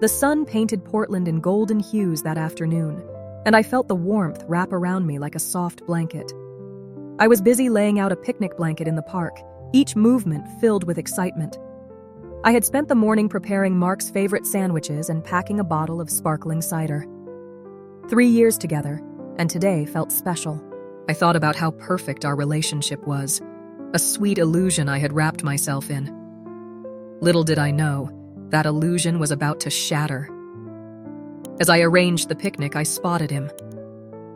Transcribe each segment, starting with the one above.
The sun painted Portland in golden hues that afternoon, and I felt the warmth wrap around me like a soft blanket. I was busy laying out a picnic blanket in the park, each movement filled with excitement. I had spent the morning preparing Mark's favorite sandwiches and packing a bottle of sparkling cider. 3 years together, and today felt special. I thought about how perfect our relationship was, a sweet illusion I had wrapped myself in. Little did I know, that illusion was about to shatter. As I arranged the picnic, I spotted him.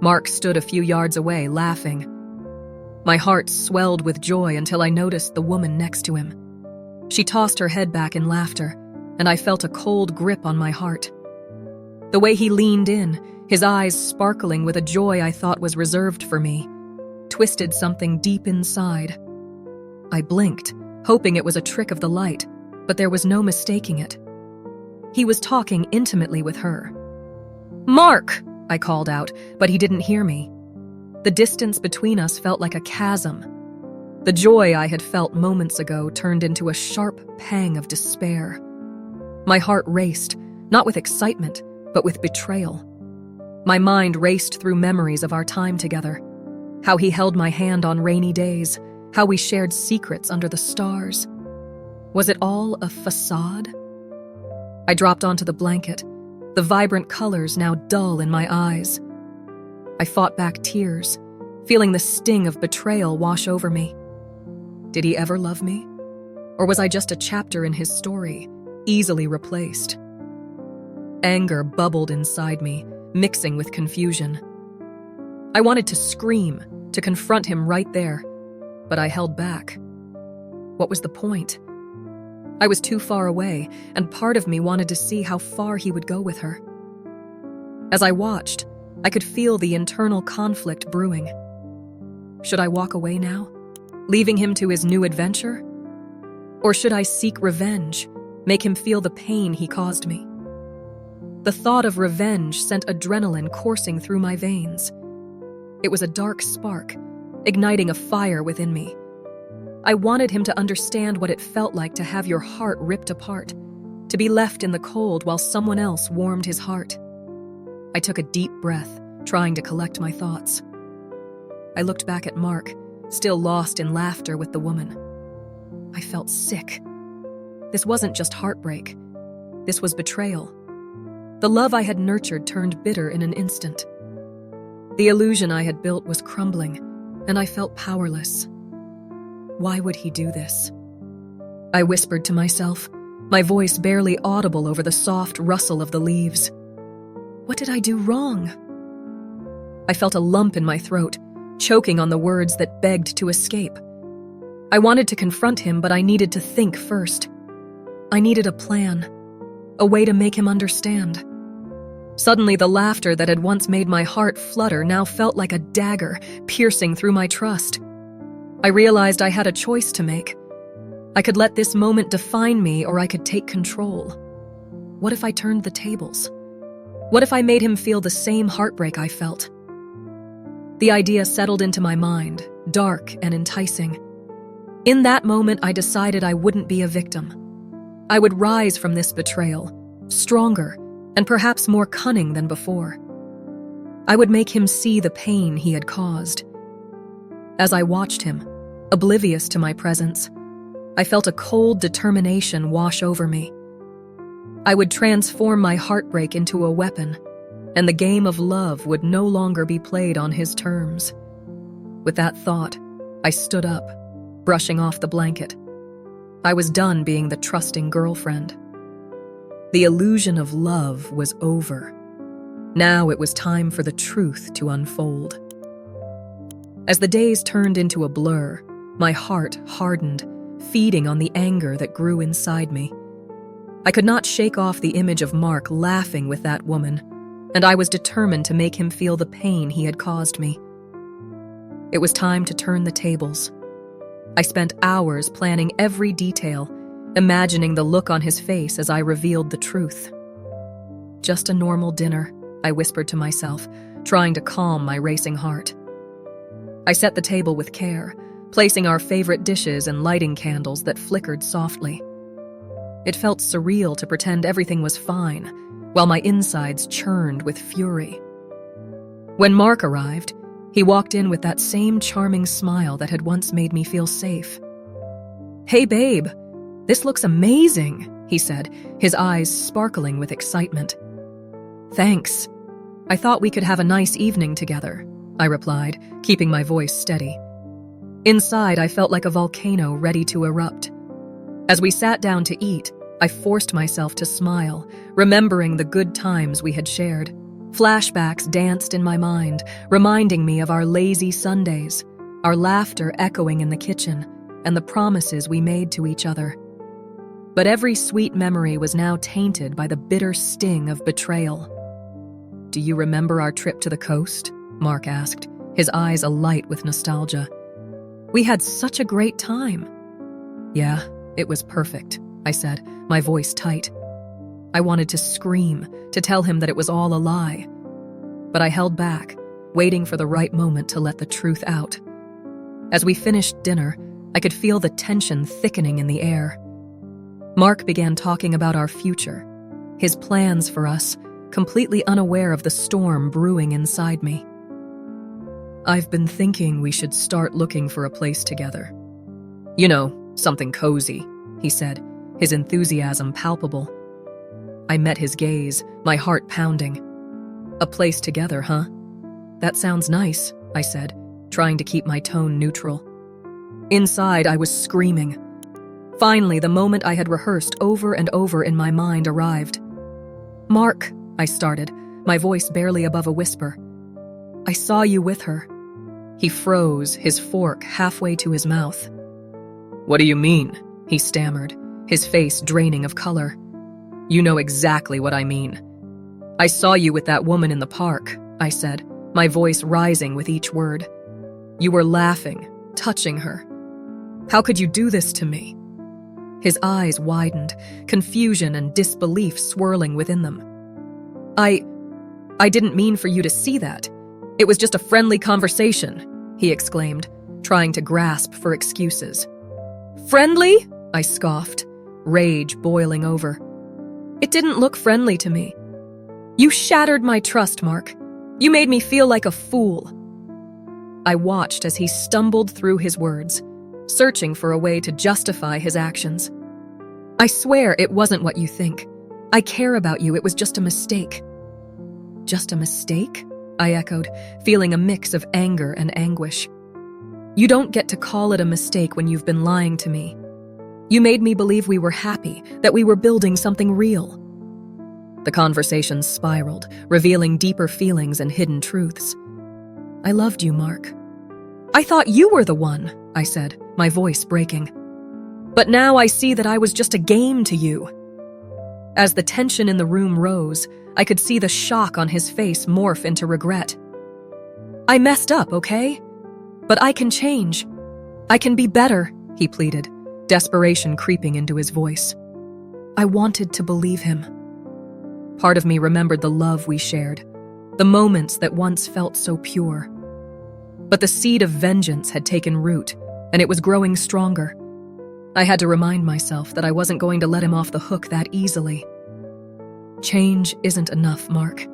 Mark stood a few yards away, laughing. My heart swelled with joy until I noticed the woman next to him. She tossed her head back in laughter, and I felt a cold grip on my heart. The way he leaned in, his eyes sparkling with a joy I thought was reserved for me, twisted something deep inside. I blinked, hoping it was a trick of the light, but there was no mistaking it. He was talking intimately with her. "Mark!" I called out, but he didn't hear me. The distance between us felt like a chasm. The joy I had felt moments ago turned into a sharp pang of despair. My heart raced, not with excitement, but with betrayal. My mind raced through memories of our time together, how he held my hand on rainy days, how we shared secrets under the stars. Was it all a facade? I dropped onto the blanket, the vibrant colors now dull in my eyes. I fought back tears, feeling the sting of betrayal wash over me. Did he ever love me? Or was I just a chapter in his story, easily replaced? Anger bubbled inside me, mixing with confusion. I wanted to scream, to confront him right there, but I held back. What was the point? I was too far away, and part of me wanted to see how far he would go with her. As I watched, I could feel the internal conflict brewing. Should I walk away now, leaving him to his new adventure? Or should I seek revenge, make him feel the pain he caused me? The thought of revenge sent adrenaline coursing through my veins. It was a dark spark, igniting a fire within me. I wanted him to understand what it felt like to have your heart ripped apart, to be left in the cold while someone else warmed his heart. I took a deep breath, trying to collect my thoughts. I looked back at Mark, still lost in laughter with the woman. I felt sick. This wasn't just heartbreak. This was betrayal. The love I had nurtured turned bitter in an instant. The illusion I had built was crumbling, and I felt powerless. Why would he do this? I whispered to myself, my voice barely audible over the soft rustle of the leaves. What did I do wrong? I felt a lump in my throat, choking on the words that begged to escape. I wanted to confront him, but I needed to think first. I needed a plan, a way to make him understand. Suddenly, the laughter that had once made my heart flutter now felt like a dagger piercing through my trust. I realized I had a choice to make. I could let this moment define me, or I could take control. What if I turned the tables? What if I made him feel the same heartbreak I felt? The idea settled into my mind, dark and enticing. In that moment, I decided I wouldn't be a victim. I would rise from this betrayal, stronger and perhaps more cunning than before. I would make him see the pain he had caused. As I watched him, oblivious to my presence, I felt a cold determination wash over me. I would transform my heartbreak into a weapon, and the game of love would no longer be played on his terms. With that thought, I stood up, brushing off the blanket. I was done being the trusting girlfriend. The illusion of love was over. Now it was time for the truth to unfold. As the days turned into a blur, my heart hardened, feeding on the anger that grew inside me. I could not shake off the image of Mark laughing with that woman, and I was determined to make him feel the pain he had caused me. It was time to turn the tables. I spent hours planning every detail, imagining the look on his face as I revealed the truth. Just a normal dinner, I whispered to myself, trying to calm my racing heart. I set the table with care, placing our favorite dishes and lighting candles that flickered softly. It felt surreal to pretend everything was fine, while my insides churned with fury. When Mark arrived, he walked in with that same charming smile that had once made me feel safe. "Hey, babe, this looks amazing," he said, his eyes sparkling with excitement. "Thanks. I thought we could have a nice evening together," I replied, keeping my voice steady. Inside, I felt like a volcano ready to erupt. As we sat down to eat, I forced myself to smile, remembering the good times we had shared. Flashbacks danced in my mind, reminding me of our lazy Sundays, our laughter echoing in the kitchen, and the promises we made to each other. But every sweet memory was now tainted by the bitter sting of betrayal. "Do you remember our trip to the coast?" Mark asked, his eyes alight with nostalgia. "We had such a great time." "Yeah, it was perfect," I said, my voice tight. I wanted to scream, to tell him that it was all a lie. But I held back, waiting for the right moment to let the truth out. As we finished dinner, I could feel the tension thickening in the air. Mark began talking about our future, his plans for us, completely unaware of the storm brewing inside me. "I've been thinking we should start looking for a place together. You know, something cozy," he said, his enthusiasm palpable. I met his gaze, my heart pounding. "A place together, huh? That sounds nice," I said, trying to keep my tone neutral. Inside, I was screaming. Finally, the moment I had rehearsed over and over in my mind arrived. "Mark," I started, my voice barely above a whisper. "I saw you with her." He froze, his fork halfway to his mouth. "What do you mean?" he stammered, his face draining of color. "You know exactly what I mean. I saw you with that woman in the park," I said, my voice rising with each word. "You were laughing, touching her. How could you do this to me?" His eyes widened, confusion and disbelief swirling within them. I didn't mean for you to see that. It was just a friendly conversation," he exclaimed, trying to grasp for excuses. "Friendly?" I scoffed, rage boiling over. "It didn't look friendly to me. You shattered my trust, Mark. You made me feel like a fool." I watched as he stumbled through his words, searching for a way to justify his actions. "I swear it wasn't what you think. I care about you, it was just a mistake." "Just a mistake?" I echoed, feeling a mix of anger and anguish. "You don't get to call it a mistake when you've been lying to me. You made me believe we were happy, that we were building something real." The conversation spiraled, revealing deeper feelings and hidden truths. "I loved you, Mark." "I thought you were the one," I said, my voice breaking. "But now I see that I was just a game to you." As the tension in the room rose, I could see the shock on his face morph into regret. "I messed up, okay? But I can change. I can be better," he pleaded, desperation creeping into his voice. I wanted to believe him. Part of me remembered the love we shared, the moments that once felt so pure. But the seed of vengeance had taken root, and it was growing stronger. I had to remind myself that I wasn't going to let him off the hook that easily. "Change isn't enough, Mark.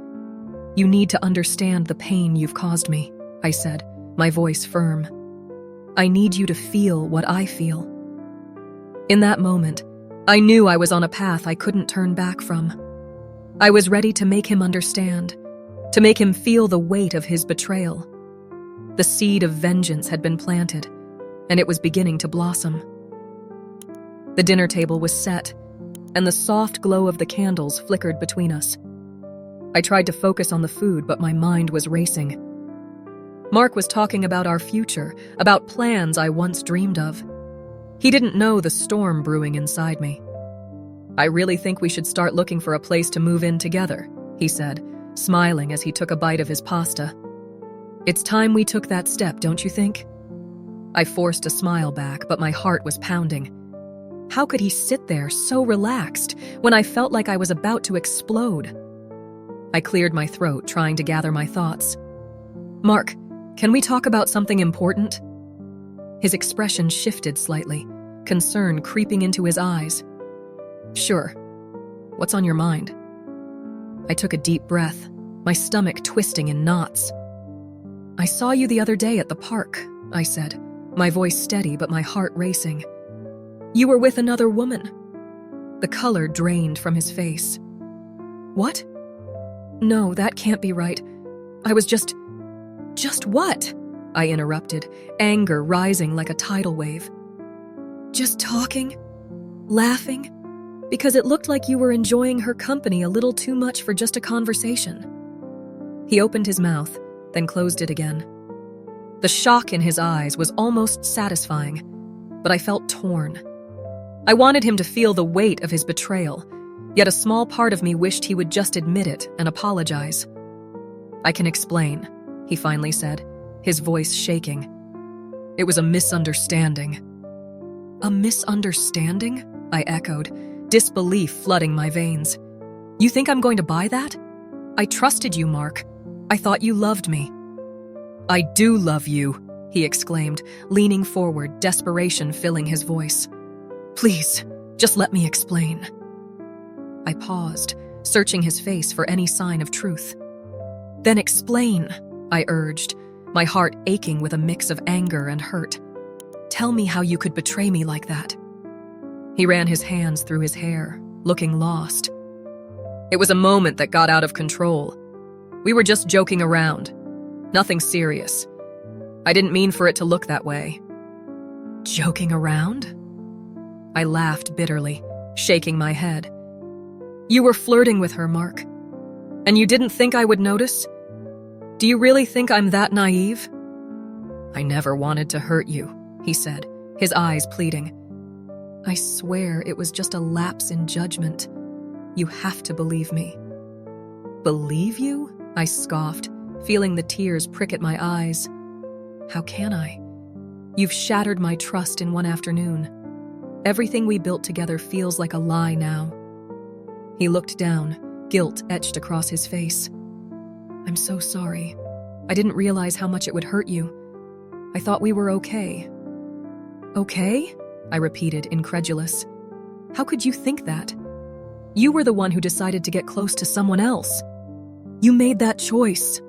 You need to understand the pain you've caused me," I said, my voice firm. "I need you to feel what I feel." In that moment, I knew I was on a path I couldn't turn back from. I was ready to make him understand, to make him feel the weight of his betrayal. The seed of vengeance had been planted, and it was beginning to blossom. The dinner table was set, and the soft glow of the candles flickered between us. I tried to focus on the food, but my mind was racing. Mark was talking about our future, about plans I once dreamed of. He didn't know the storm brewing inside me. "I really think we should start looking for a place to move in together," he said, smiling as he took a bite of his pasta. "It's time we took that step, don't you think?" I forced a smile back, but my heart was pounding. How could he sit there so relaxed when I felt like I was about to explode? I cleared my throat, trying to gather my thoughts. "Mark, can we talk about something important?" His expression shifted slightly, concern creeping into his eyes. Sure. What's on your mind? I took a deep breath, my stomach twisting in knots. I saw you the other day at the park, I said, my voice steady but my heart racing. You were with another woman. The color drained from his face. What? No, that can't be right. I was just what? I interrupted, anger rising like a tidal wave. Just talking, laughing, because it looked like you were enjoying her company a little too much for just a conversation. He opened his mouth, then closed it again. The shock in his eyes was almost satisfying, but I felt torn. I wanted him to feel the weight of his betrayal, yet a small part of me wished he would just admit it and apologize. I can explain, he finally said, his voice shaking. It was a misunderstanding. A misunderstanding? I echoed, disbelief flooding my veins. You think I'm going to buy that? I trusted you, Mark. I thought you loved me. I do love you, he exclaimed, leaning forward, desperation filling his voice. Please, just let me explain. I paused, searching his face for any sign of truth. Then explain, I urged, my heart aching with a mix of anger and hurt. Tell me how you could betray me like that. He ran his hands through his hair, looking lost. It was a moment that got out of control. We were just joking around. Nothing serious. I didn't mean for it to look that way. Joking around? I laughed bitterly, shaking my head. You were flirting with her, Mark. And you didn't think I would notice? Do you really think I'm that naive? I never wanted to hurt you, he said, his eyes pleading. I swear it was just a lapse in judgment. You have to believe me. Believe you? I scoffed, feeling the tears prick at my eyes. How can I? You've shattered my trust in one afternoon. Everything we built together feels like a lie now. He looked down, guilt etched across his face. I'm so sorry. I didn't realize how much it would hurt you. I thought we were okay. Okay? I repeated, incredulous. How could you think that? You were the one who decided to get close to someone else. You made that choice.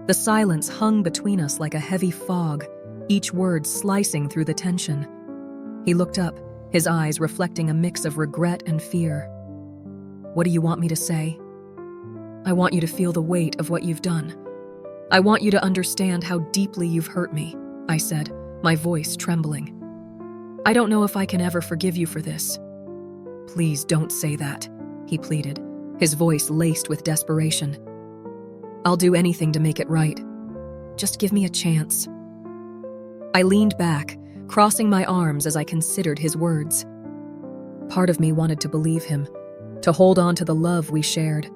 The silence hung between us like a heavy fog, each word slicing through the tension. He looked up, his eyes reflecting a mix of regret and fear. What do you want me to say? I want you to feel the weight of what you've done. I want you to understand how deeply you've hurt me, I said, my voice trembling. I don't know if I can ever forgive you for this. Please don't say that, he pleaded, his voice laced with desperation. I'll do anything to make it right. Just give me a chance. I leaned back, crossing my arms as I considered his words. Part of me wanted to believe him, to hold on to the love we shared.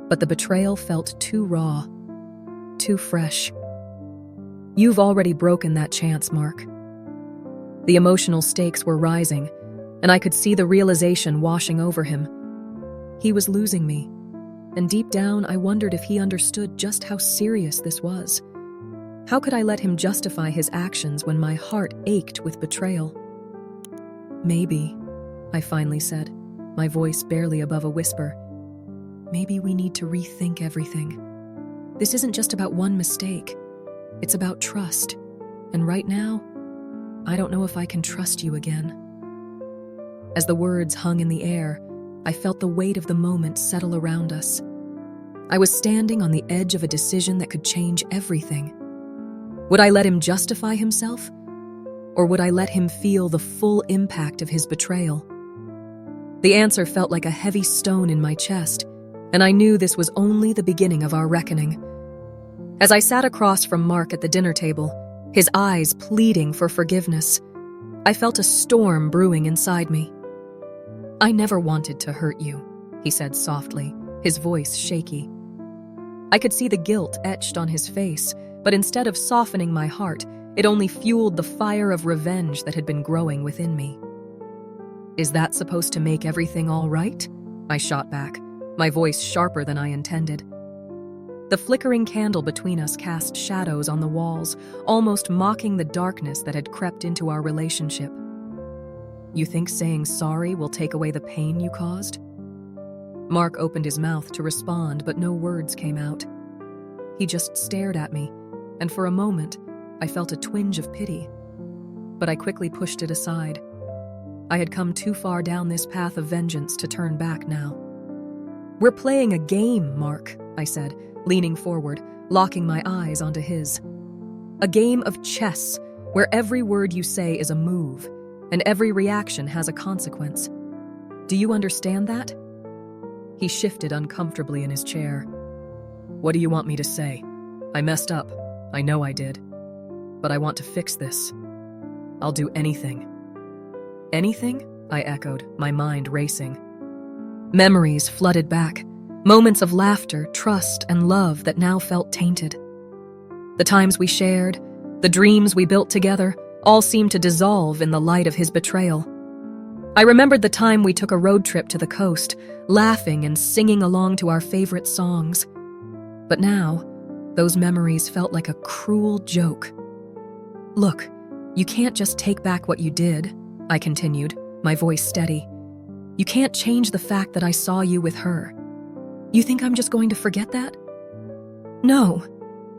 But the betrayal felt too raw, too fresh. You've already broken that chance, Mark. The emotional stakes were rising, and I could see the realization washing over him. He was losing me, and deep down I wondered if he understood just how serious this was. How could I let him justify his actions when my heart ached with betrayal? Maybe, I finally said, my voice barely above a whisper. Maybe we need to rethink everything. This isn't just about one mistake. It's about trust. And right now, I don't know if I can trust you again. As the words hung in the air, I felt the weight of the moment settle around us. I was standing on the edge of a decision that could change everything. Would I let him justify himself? Or would I let him feel the full impact of his betrayal? The answer felt like a heavy stone in my chest, and I knew this was only the beginning of our reckoning. As I sat across from Mark at the dinner table, his eyes pleading for forgiveness, I felt a storm brewing inside me. I never wanted to hurt you, he said softly, his voice shaky. I could see the guilt etched on his face, but instead of softening my heart, it only fueled the fire of revenge that had been growing within me. Is that supposed to make everything all right? I shot back, my voice sharper than I intended. The flickering candle between us cast shadows on the walls, almost mocking the darkness that had crept into our relationship. You think saying sorry will take away the pain you caused? Mark opened his mouth to respond, but no words came out. He just stared at me, and for a moment, I felt a twinge of pity. But I quickly pushed it aside. I had come too far down this path of vengeance to turn back now. "We're playing a game, Mark," I said, leaning forward, locking my eyes onto his. "A game of chess, where every word you say is a move, and every reaction has a consequence. Do you understand that?" He shifted uncomfortably in his chair. "What do you want me to say? I messed up. I know I did. But I want to fix this. I'll do anything." "Anything?" I echoed, my mind racing. Memories flooded back, moments of laughter, trust, and love that now felt tainted. The times we shared, the dreams we built together, all seemed to dissolve in the light of his betrayal. I remembered the time we took a road trip to the coast, laughing and singing along to our favorite songs. But now, those memories felt like a cruel joke. "Look, you can't just take back what you did," I continued, my voice steady. "You can't change the fact that I saw you with her. You think I'm just going to forget that?" "No,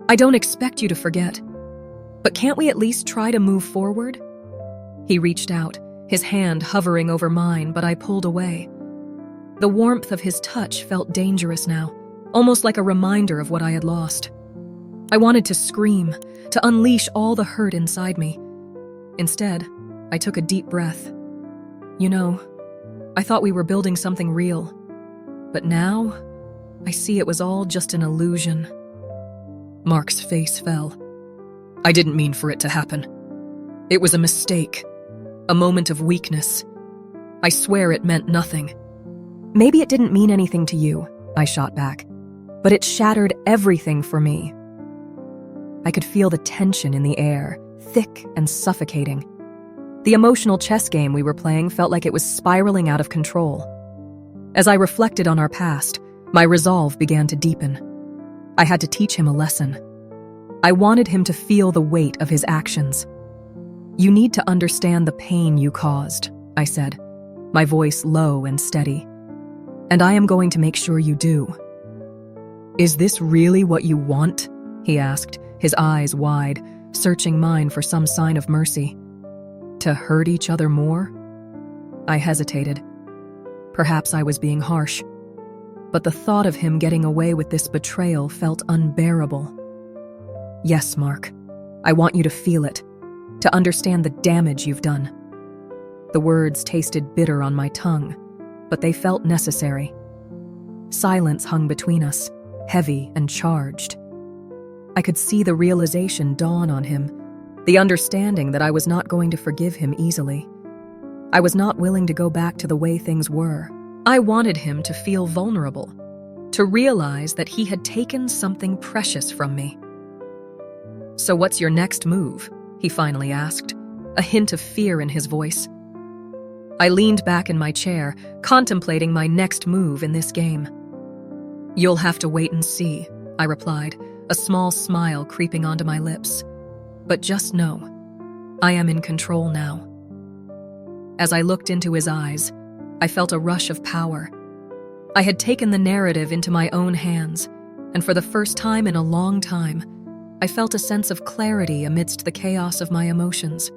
I don't expect you to forget. But can't we at least try to move forward?" He reached out, his hand hovering over mine, but I pulled away. The warmth of his touch felt dangerous now, almost like a reminder of what I had lost. I wanted to scream, to unleash all the hurt inside me. Instead, I took a deep breath. "You know, I thought we were building something real. But now, I see it was all just an illusion." Mark's face fell. "I didn't mean for it to happen. It was a mistake, a moment of weakness. I swear it meant nothing." "Maybe it didn't mean anything to you," I shot back, "but it shattered everything for me." I could feel the tension in the air, thick and suffocating. The emotional chess game we were playing felt like it was spiraling out of control. As I reflected on our past, my resolve began to deepen. I had to teach him a lesson. I wanted him to feel the weight of his actions. "You need to understand the pain you caused," I said, my voice low and steady. "And I am going to make sure you do." "Is this really what you want?" he asked, his eyes wide, searching mine for some sign of mercy. "To hurt each other more?" I hesitated. Perhaps I was being harsh, but the thought of him getting away with this betrayal felt unbearable. "Yes, Mark. I want you to feel it, to understand the damage you've done." The words tasted bitter on my tongue, but they felt necessary. Silence hung between us, heavy and charged. I could see the realization dawn on him, the understanding that I was not going to forgive him easily. I was not willing to go back to the way things were. I wanted him to feel vulnerable, to realize that he had taken something precious from me. "So what's your next move?" he finally asked, a hint of fear in his voice. I leaned back in my chair, contemplating my next move in this game. "You'll have to wait and see," I replied, a small smile creeping onto my lips. "But just know, I am in control now." As I looked into his eyes, I felt a rush of power. I had taken the narrative into my own hands, and for the first time in a long time, I felt a sense of clarity amidst the chaos of my emotions.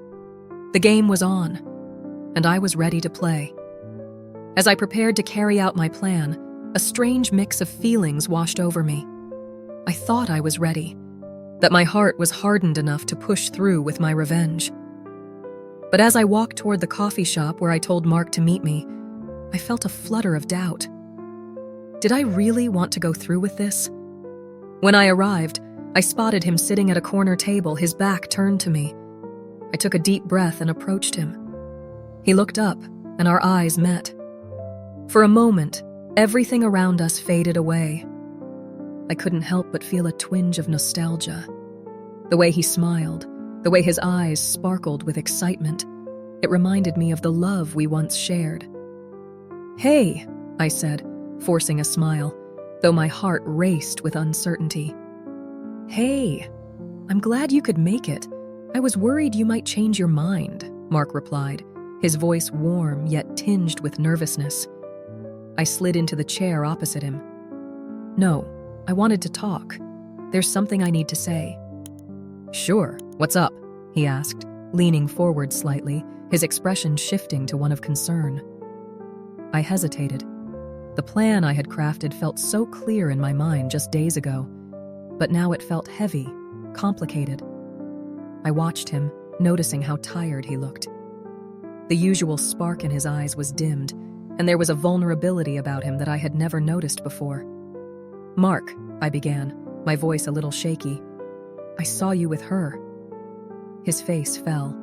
The game was on, and I was ready to play. As I prepared to carry out my plan, a strange mix of feelings washed over me. I thought I was ready, that my heart was hardened enough to push through with my revenge. But as I walked toward the coffee shop where I told Mark to meet me, I felt a flutter of doubt. Did I really want to go through with this? When I arrived, I spotted him sitting at a corner table, his back turned to me. I took a deep breath and approached him. He looked up, and our eyes met. For a moment, everything around us faded away. I couldn't help but feel a twinge of nostalgia. The way he smiled, the way his eyes sparkled with excitement, it reminded me of the love we once shared. "Hey," I said, forcing a smile, though my heart raced with uncertainty. "Hey, I'm glad you could make it. I was worried you might change your mind," Mark replied, his voice warm yet tinged with nervousness. I slid into the chair opposite him. "No, I wanted to talk. There's something I need to say." "Sure, what's up?" he asked, leaning forward slightly, his expression shifting to one of concern. I hesitated. The plan I had crafted felt so clear in my mind just days ago, but now it felt heavy, complicated. I watched him, noticing how tired he looked. The usual spark in his eyes was dimmed, and there was a vulnerability about him that I had never noticed before. "Mark," I began, my voice a little shaky, "I saw you with her." His face fell.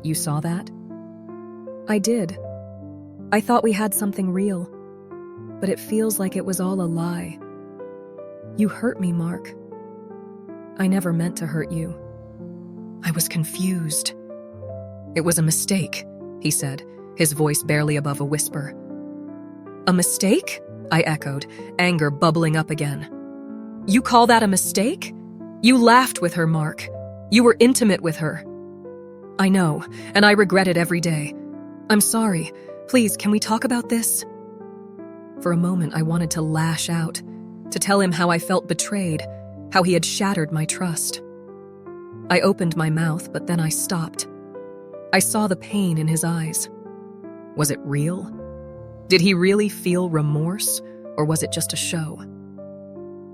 "You saw that?" "I did. I thought we had something real, but it feels like it was all a lie. You hurt me, Mark. I never meant to hurt you." I was confused. "It was a mistake," he said, his voice barely above a whisper. "A mistake?" I echoed, anger bubbling up again. "You call that a mistake? You laughed with her, Mark. You were intimate with her." "I know, and I regret it every day. I'm sorry. Please, can we talk about this?" For a moment, I wanted to lash out, to tell him how I felt betrayed, how he had shattered my trust. I opened my mouth, but then I stopped. I saw the pain in his eyes. Was it real? Did he really feel remorse, or was it just a show?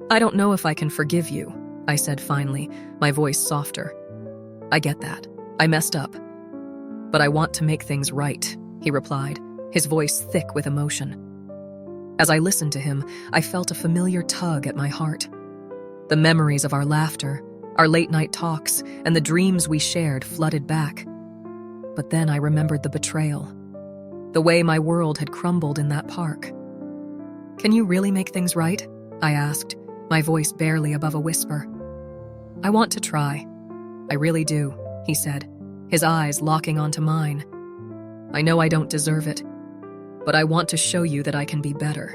"I don't know if I can forgive you," I said finally, my voice softer. "I get that. I messed up. But I want to make things right," he replied, his voice thick with emotion. As I listened to him, I felt a familiar tug at my heart. The memories of our laughter, our late-night talks, and the dreams we shared flooded back. But then I remembered the betrayal, the way my world had crumbled in that park. "Can you really make things right?" I asked, my voice barely above a whisper. "I want to try. I really do," he said, his eyes locking onto mine. "I know I don't deserve it, but I want to show you that I can be better."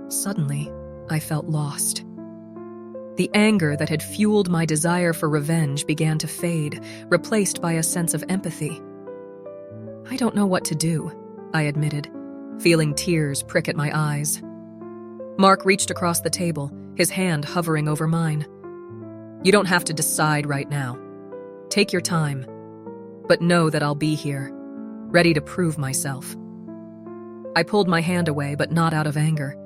Suddenly, I felt lost. The anger that had fueled my desire for revenge began to fade, replaced by a sense of empathy. "I don't know what to do," I admitted, feeling tears prick at my eyes. Mark reached across the table, his hand hovering over mine. "You don't have to decide right now. Take your time, but know that I'll be here, ready to prove myself." I pulled my hand away, but not out of anger.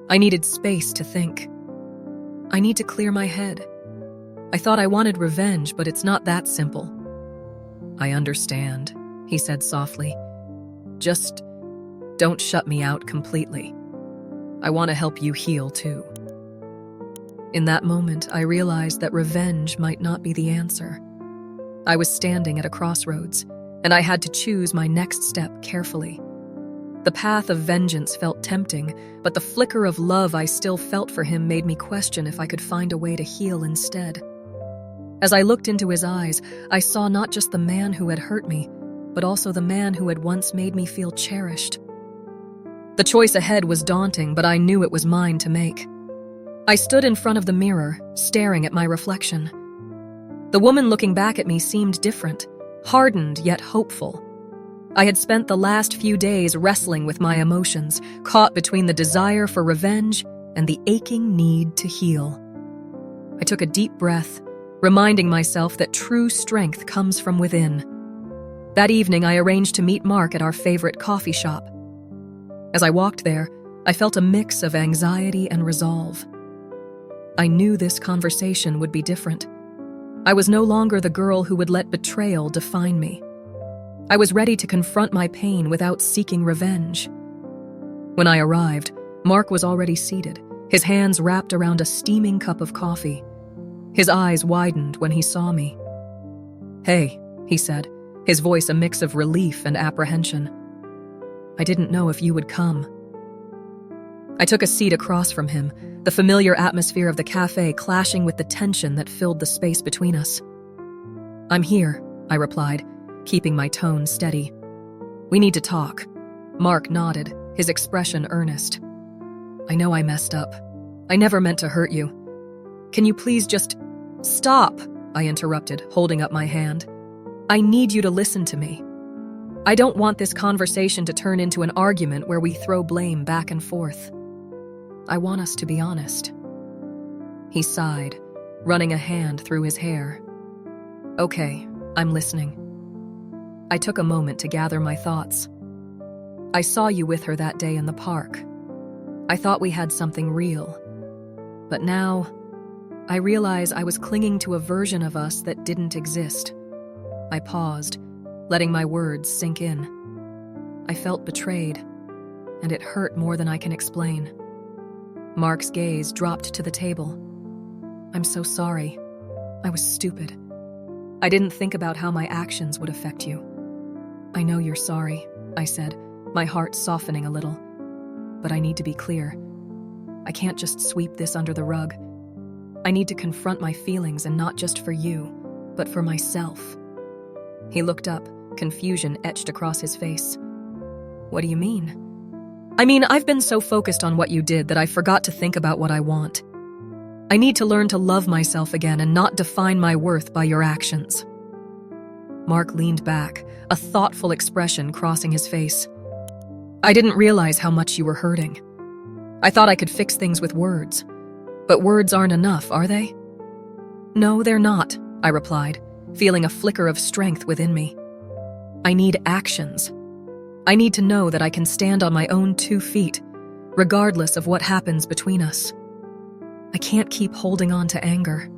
I needed space to think. I need to clear my head. I thought I wanted revenge, but it's not that simple. "I understand," he said softly. "Just don't shut me out completely. I want to help you heal too." In that moment, I realized that revenge might not be the answer. I was standing at a crossroads, and I had to choose my next step carefully. The path of vengeance felt tempting, but the flicker of love I still felt for him made me question if I could find a way to heal instead. As I looked into his eyes, I saw not just the man who had hurt me, but also the man who had once made me feel cherished. The choice ahead was daunting, but I knew it was mine to make. I stood in front of the mirror, staring at my reflection. The woman looking back at me seemed different, hardened yet hopeful. I had spent the last few days wrestling with my emotions, caught between the desire for revenge and the aching need to heal. I took a deep breath, reminding myself that true strength comes from within. That evening, I arranged to meet Mark at our favorite coffee shop. As I walked there, I felt a mix of anxiety and resolve. I knew this conversation would be different. I was no longer the girl who would let betrayal define me. I was ready to confront my pain without seeking revenge. When I arrived, Mark was already seated, his hands wrapped around a steaming cup of coffee. His eyes widened when he saw me. "Hey," he said, his voice a mix of relief and apprehension. "I didn't know if you would come." I took a seat across from him, the familiar atmosphere of the cafe clashing with the tension that filled the space between us. "I'm here," I replied, keeping my tone steady. "We need to talk." Mark nodded, his expression earnest. "I know I messed up. I never meant to hurt you. Can you please just—" "Stop," I interrupted, holding up my hand. "I need you to listen to me. I don't want this conversation to turn into an argument where we throw blame back and forth. I want us to be honest." He sighed, running a hand through his hair. "Okay, I'm listening." I took a moment to gather my thoughts. "I saw you with her that day in the park. I thought we had something real. But now, I realize I was clinging to a version of us that didn't exist." I paused, letting my words sink in. I felt betrayed, and it hurt more than I can explain. Mark's gaze dropped to the table. "I'm so sorry. I was stupid. I didn't think about how my actions would affect you." "I know you're sorry," I said, my heart softening a little. "But I need to be clear. I can't just sweep this under the rug. I need to confront my feelings, and not just for you, but for myself." He looked up, confusion etched across his face. "What do you mean?" "I mean, I've been so focused on what you did that I forgot to think about what I want. I need to learn to love myself again and not define my worth by your actions." Mark leaned back, a thoughtful expression crossing his face. "I didn't realize how much you were hurting. I thought I could fix things with words. But words aren't enough, are they?" "No, they're not," I replied, feeling a flicker of strength within me. "I need actions. I need to know that I can stand on my own 2 feet, regardless of what happens between us. I can't keep holding on to anger."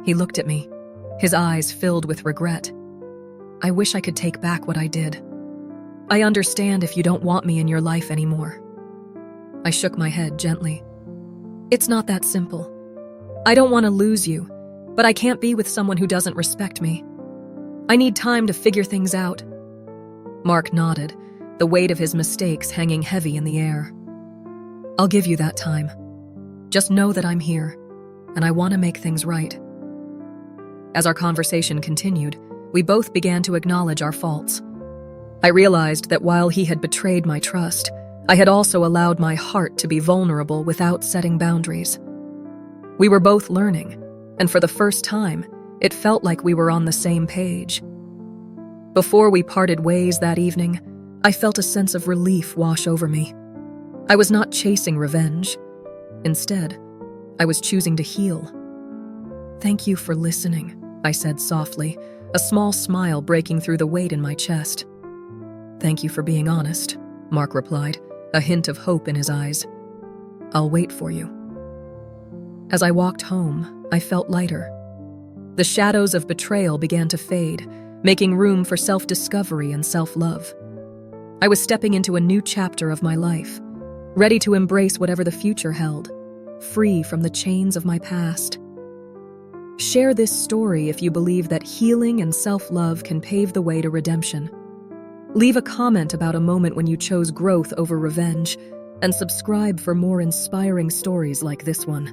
He looked at me, his eyes filled with regret. "I wish I could take back what I did. I understand if you don't want me in your life anymore." I shook my head gently. "It's not that simple. I don't want to lose you, but I can't be with someone who doesn't respect me. I need time to figure things out." Mark nodded, the weight of his mistakes hanging heavy in the air. "I'll give you that time. Just know that I'm here, and I want to make things right." As our conversation continued, we both began to acknowledge our faults. I realized that while he had betrayed my trust, I had also allowed my heart to be vulnerable without setting boundaries. We were both learning, and for the first time, it felt like we were on the same page. Before we parted ways that evening, I felt a sense of relief wash over me. I was not chasing revenge. Instead, I was choosing to heal. "Thank you for listening," I said softly, a small smile breaking through the weight in my chest. "Thank you for being honest," Mark replied, a hint of hope in his eyes. "I'll wait for you." As I walked home, I felt lighter. The shadows of betrayal began to fade, making room for self-discovery and self-love. I was stepping into a new chapter of my life, ready to embrace whatever the future held, free from the chains of my past. Share this story if you believe that healing and self-love can pave the way to redemption. Leave a comment about a moment when you chose growth over revenge, and subscribe for more inspiring stories like this one.